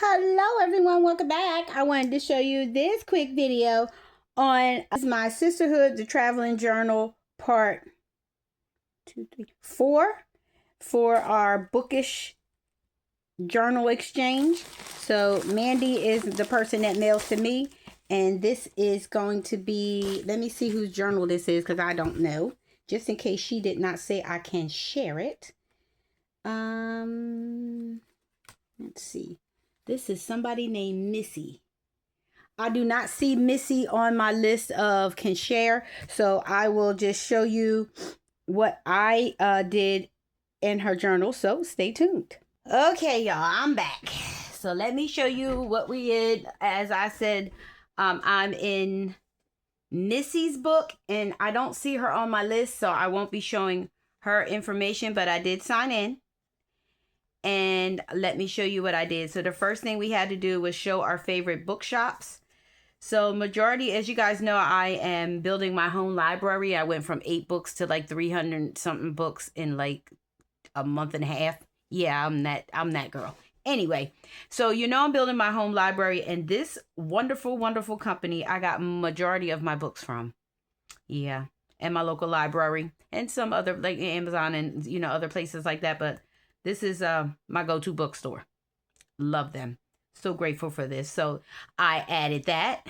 Hello everyone, welcome back. I wanted to show you this quick video on my Sisterhood, the Traveling Journal, part 4 for our Bookish journal exchange. So Mandy is the person that mails to me, and this is going to be, let me see whose journal this is because I don't know, just in case she did not say I can share it. Let's see. This is somebody named Missy. I do not see Missy on my list of can share, so I will just show you what I did in her journal, so stay tuned. Okay, y'all, I'm back. So let me show you what we did. As I said, I'm in Missy's book, and I don't see her on my list, so I won't be showing her information, but I did sign in. And let me show you what I did. So the first thing we had to do was show our favorite bookshops. So majority, as you guys know, I am building my home library. I went from 8 books to like 300 something books in like a month and a half. Yeah, I'm that girl. Anyway, so you know I'm building my home library, and this wonderful, wonderful company I got majority of my books from. Yeah, and my local library and some other like Amazon and other places like that, but this is my go-to bookstore. Love them. So grateful for this. So I added that.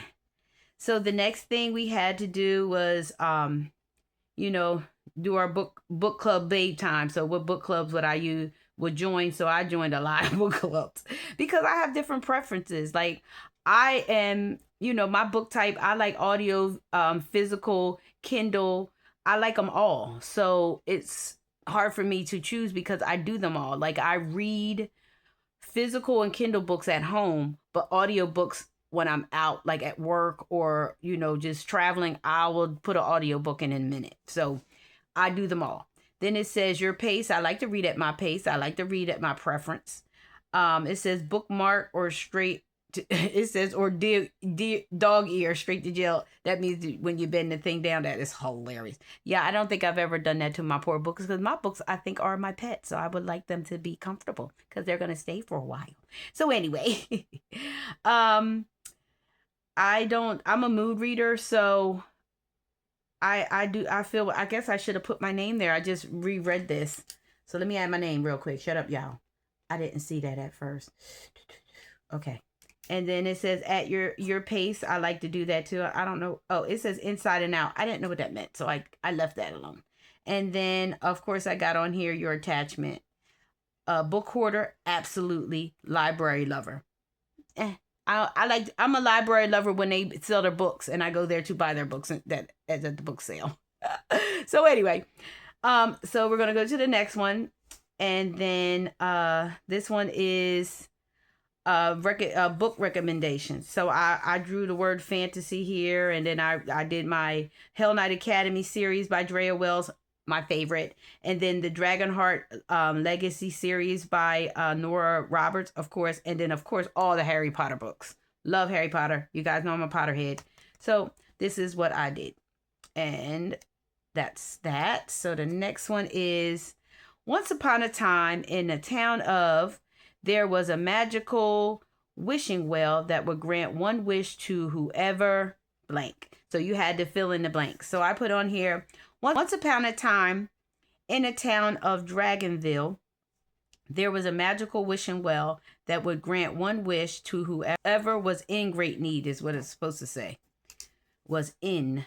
So the next thing we had to do was, do our book club babe time. So what book clubs would join? So I joined a lot of book clubs because I have different preferences. Like I am, my book type, I like audio, physical, Kindle. I like them all. So it's hard for me to choose because I do them all. Like I read physical and Kindle books at home, but audio books when I'm out, like at work or, just traveling, I will put an audio book in a minute. So I do them all. Then it says your pace. I like to read at my pace. I like to read at my preference. It says bookmark or straight. It says or dog ear straight to jail. That means when you bend the thing down. That is hilarious. Yeah, I don't think I've ever done that to my poor books because my books I think are my pets, so I would like them to be comfortable because they're gonna stay for a while. So anyway, I'm a mood reader, so I guess I should have put my name there. I just reread this, so let me add my name real quick. Shut up, y'all. I didn't see that at first. Okay. And then it says at your pace. I like to do that too. I don't know. Oh, it says inside and out. I didn't know what that meant, so I left that alone. And then of course I got on here your attachment. Book hoarder, absolutely. Library lover. I'm a library lover when they sell their books, and I go there to buy their books at the book sale. So anyway, so we're gonna go to the next one, and then this one is book recommendations. So I drew the word fantasy here, and then I did my Hell Knight Academy series by Drea Wells, my favorite, and then the Dragonheart Legacy series by Nora Roberts, of course, and then of course all the Harry Potter books. Love Harry Potter. You guys know I'm a Potterhead. So this is what I did, and that's that. So the next one is once upon a time in the town of, there was a magical wishing well that would grant one wish to whoever blank. So you had to fill in the blank. So I put on here, once upon a time in the town of Dragonville, there was a magical wishing well that would grant one wish to whoever was in great need, is what it's supposed to say. Was in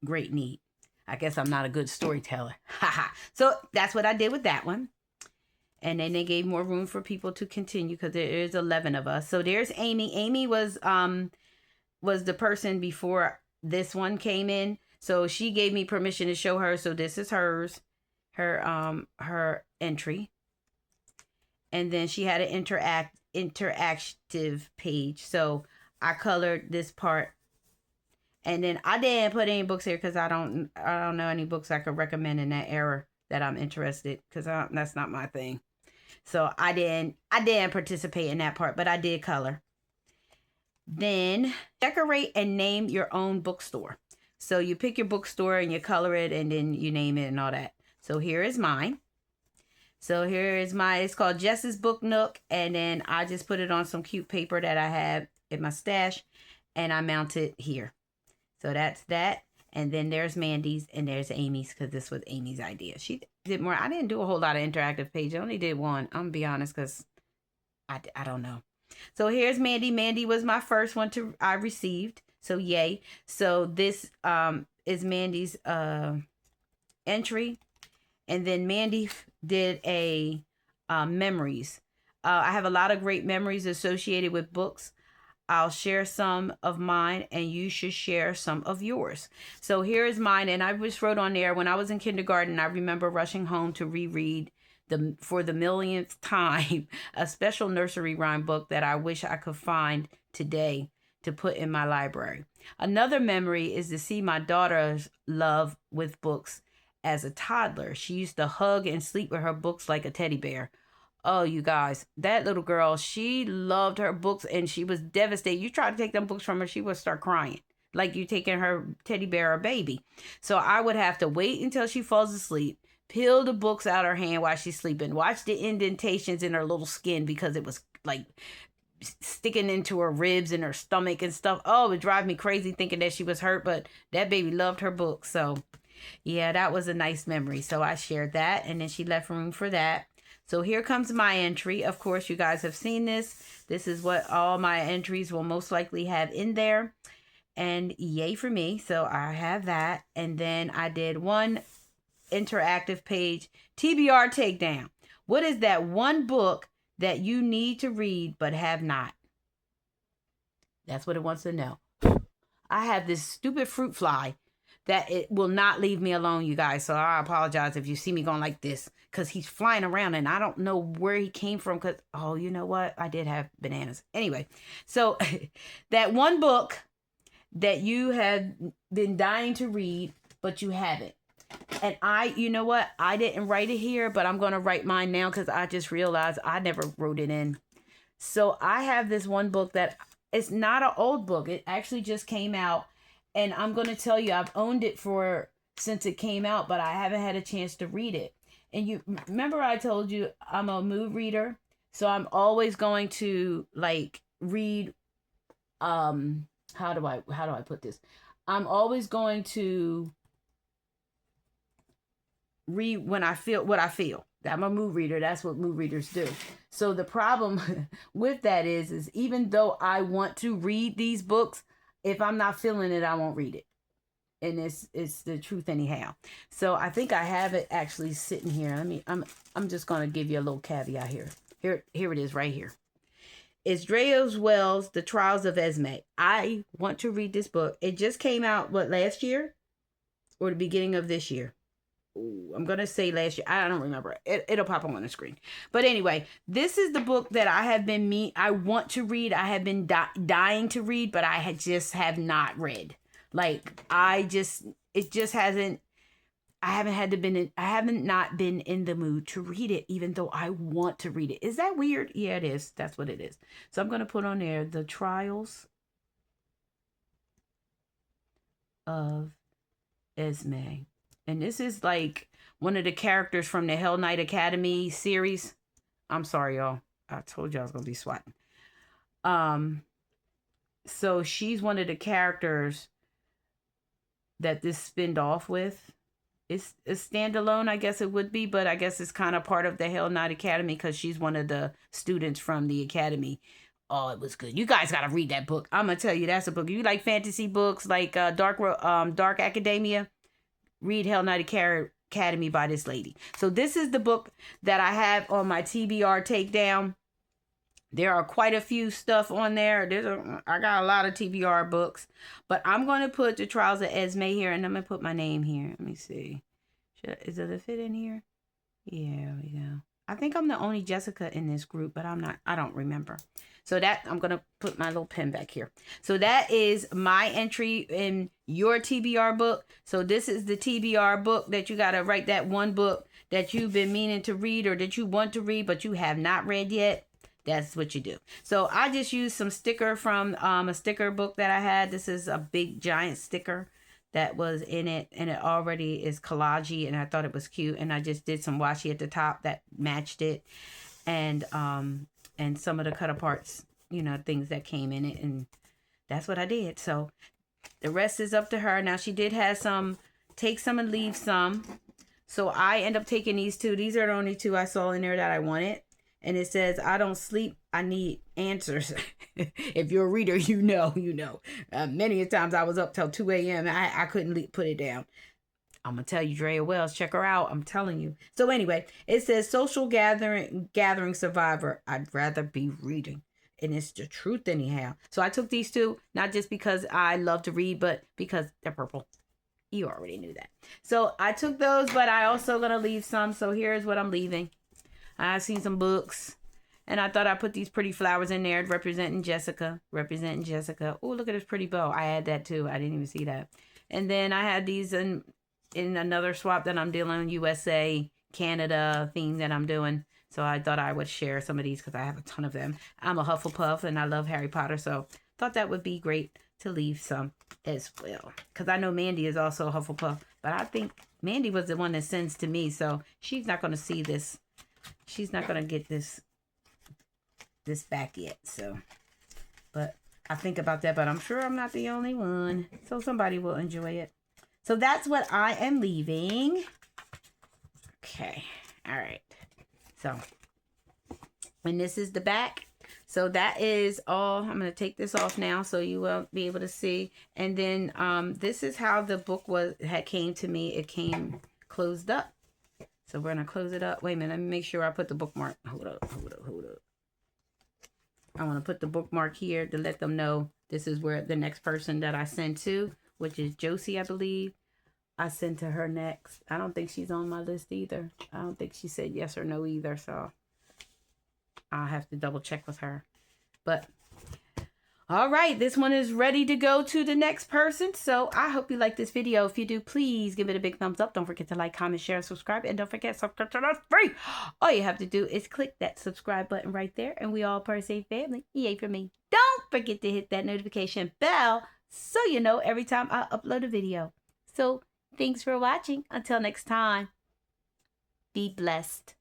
great need. I guess I'm not a good storyteller. So that's what I did with that one. And then they gave more room for people to continue because there is 11 of us. So there's Amy. Amy was the person before this one came in. So she gave me permission to show her. So this is hers, her entry. And then she had an interactive page. So I colored this part. And then I didn't put any books here because I don't know any books I could recommend in that era that I'm interested, because that's not my thing. So I didn't participate in that part, but I did color. Then decorate and name your own bookstore. So you pick your bookstore and you color it and then you name it and all that. So here is mine. So here is it's called Jess's Book Nook. And then I just put it on some cute paper that I have in my stash. And I mount it here. So that's that. And then there's Mandy's and there's Amy's, because this was Amy's idea. She did more. I didn't do a whole lot of interactive pages. I only did one. I'm going to be honest, because I don't know. So here's Mandy. Mandy was my first one I received. So yay. So this is Mandy's entry. And then Mandy did a memories. I have a lot of great memories associated with books. I'll share some of mine and you should share some of yours. So here is mine. And I just wrote on there, when I was in kindergarten, I remember rushing home to reread for the millionth time a special nursery rhyme book that I wish I could find today to put in my library. Another memory is to see my daughter's love with books as a toddler. She used to hug and sleep with her books like a teddy bear. Oh, you guys, that little girl, she loved her books and she was devastated. You try to take them books from her, she would start crying like you taking her teddy bear or baby. So I would have to wait until she falls asleep, peel the books out her hand while she's sleeping, watch the indentations in her little skin because it was like sticking into her ribs and her stomach and stuff. Oh, it would drive me crazy thinking that she was hurt, but that baby loved her books. So yeah, that was a nice memory. So I shared that, and then she left room for that. So here comes my entry. Of course, you guys have seen this. This is what all my entries will most likely have in there. And yay for me. So I have that. And then I did one interactive page, TBR takedown. What is that one book that you need to read but have not? That's what it wants to know. I have this stupid fruit fly that it will not leave me alone, you guys. So I apologize if you see me going like this, because he's flying around and I don't know where he came from. Because, oh, you know what? I did have bananas. Anyway, so that one book that you have been dying to read, but you haven't. And you know what? I didn't write it here, but I'm going to write mine now because I just realized I never wrote it in. So I have this one book that it's not an old book. It actually just came out. And I'm going to tell you, I've owned it since it came out, but I haven't had a chance to read it. And you remember I told you I'm a mood reader. So I'm always going to read, how do I put this? I'm always going to read when I feel what I feel. I'm a mood reader. That's what mood readers do. So the problem with that is even though I want to read these books, if I'm not feeling it, I won't read it. And it's the truth anyhow. So I think I have it actually sitting here. I'm just going to give you a little caveat here. Here it is right here. It's Dreos Wells' The Trials of Esme. I want to read this book. It just came out, last year? Or the beginning of this year? Ooh, I'm going to say last year. I don't remember. It'll pop up on the screen. But anyway, this is the book that I want to read. I have been dying to read, but I have not read. I haven't not been in the mood to read it, even though I want to read it. Is that weird? Yeah, it is. That's what it is. So I'm going to put on there The Trials of Esme. And this is one of the characters from the Hell Knight Academy series. I'm sorry, y'all. I told you I was going to be swatting. So she's one of the characters that this spinned off with. It's a standalone, I guess it would be, but I guess it's kind of part of the Hell Knight Academy because she's one of the students from the academy. Oh, it was good. You guys got to read that book. I'm going to tell you, that's a book. You like fantasy books like Dark Academia? Read Hell Knight Academy by this lady. So this is the book that I have on my TBR takedown. There are quite a few stuff on there. I got a lot of TBR books, but I'm going to put The Trials of Esme here, and I'm going to put my name here. Let me see. Is it a fit in here? Yeah, there we go. I think I'm the only Jessica in this group, but I don't remember. So that, I'm going to put my little pen back here. So that is my entry in your TBR book. So this is the TBR book that you got to write, that one book that you've been meaning to read or that you want to read, but you have not read yet. That's what you do. So I just used some sticker from a sticker book that I had. This is a big giant sticker that was in it, and it already is collagey, and I thought it was cute, and I just did some washi at the top that matched it, and some of the cut aparts, you know, things that came in it, and that's what I did. So the rest is up to her. Now she did have some take some and leave some, so I end up taking these two. These are the only two I saw in there that I wanted. And it says, I don't sleep, I need answers. If you're a reader, you know. Many a times I was up till 2 a.m. I couldn't put it down. I'm going to tell you, Drea Wells, check her out. I'm telling you. So anyway, it says, social gathering survivor. I'd rather be reading. And it's the truth anyhow. So I took these two, not just because I love to read, but because they're purple. You already knew that. So I took those, but I also going to leave some. So here's what I'm leaving. I've seen some books, and I thought I'd put these pretty flowers in there representing Jessica. Oh, look at this pretty bow. I had that too. I didn't even see that. And then I had these in another swap that I'm doing, USA, Canada theme that I'm doing. So I thought I would share some of these because I have a ton of them. I'm a Hufflepuff, and I love Harry Potter, so thought that would be great to leave some as well. Because I know Mandy is also a Hufflepuff, but I think Mandy was the one that sends to me, so she's not going to see this. She's not going to get this back yet. So, but I think about that, but I'm sure I'm not the only one. So somebody will enjoy it. So that's what I am leaving. Okay. All right. So, and this is the back. So that is all. I'm going to take this off now so you will be able to see. And then this is how the book came to me. It came closed up. So we're going to close it up. Wait a minute. Let me make sure I put the bookmark. Hold up. I want to put the bookmark here to let them know this is where the next person that I send to, which is Josie, I believe. I send to her next. I don't think she's on my list either. I don't think she said yes or no either. So I'll have to double check with her. But all right, this one is ready to go to the next person. So I hope you like this video. If you do, please give it a big thumbs up. Don't forget to like, comment, share, and subscribe. And don't forget, subscription is free. All you have to do is click that subscribe button right there. And we all part of the same family. Yay for me. Don't forget to hit that notification bell so you know every time I upload a video. So thanks for watching. Until next time, be blessed.